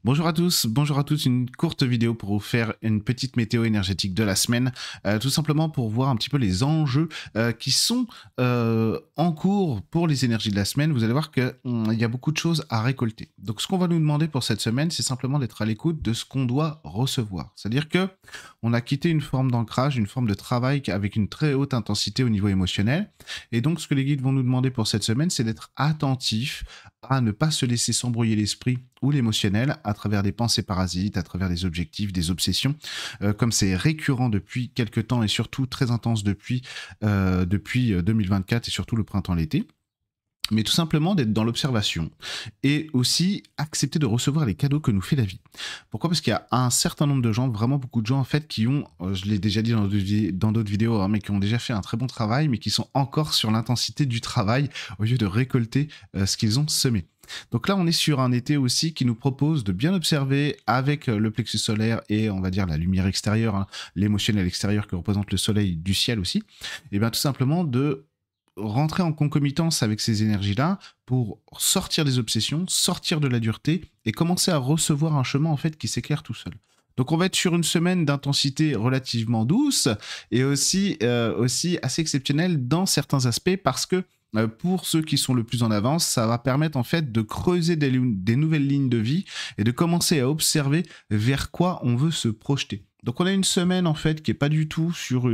Bonjour à tous, bonjour à tous, une courte vidéo pour vous faire une petite météo énergétique de la semaine, tout simplement pour voir un petit peu les enjeux qui sont en cours pour les énergies de la semaine. Vous allez voir qu'il y a beaucoup de choses à récolter. Donc ce qu'on va nous demander pour cette semaine, c'est simplement d'être à l'écoute de ce qu'on doit recevoir. C'est-à-dire que on a quitté une forme d'ancrage, une forme de travail avec une très haute intensité au niveau émotionnel. Et donc ce que les guides vont nous demander pour cette semaine, c'est d'être attentif à ne pas se laisser s'embrouiller l'esprit ou l'émotionnel à travers des pensées parasites, à travers des objectifs, des obsessions, comme c'est récurrent depuis quelques temps et surtout très intense depuis 2024 et surtout le printemps-l'été. Mais tout simplement d'être dans l'observation et aussi accepter de recevoir les cadeaux que nous fait la vie. Pourquoi? Parce qu'il y a un certain nombre de gens, vraiment beaucoup de gens en fait, qui ont, je l'ai déjà dit dans d'autres vidéos, hein, mais qui ont déjà fait un très bon travail, mais qui sont encore sur l'intensité du travail au lieu de récolter ce qu'ils ont semé. Donc là, on est sur un été aussi qui nous propose de bien observer avec le plexus solaire et on va dire la lumière extérieure, hein, l'émotionnel extérieur que représente le soleil du ciel aussi, et bien tout simplement de rentrer en concomitance avec ces énergies-là pour sortir des obsessions, sortir de la dureté et commencer à recevoir un chemin en fait qui s'éclaire tout seul. Donc on va être sur une semaine d'intensité relativement douce et aussi assez exceptionnelle dans certains aspects parce que pour ceux qui sont le plus en avance, ça va permettre en fait de creuser des nouvelles lignes de vie et de commencer à observer vers quoi on veut se projeter. Donc on a une semaine en fait qui est pas du tout sur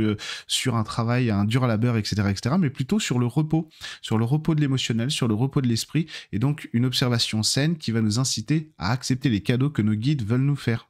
un travail, un dur labeur, etc., mais plutôt sur le repos de l'émotionnel, sur le repos de l'esprit, et donc une observation saine qui va nous inciter à accepter les cadeaux que nos guides veulent nous faire.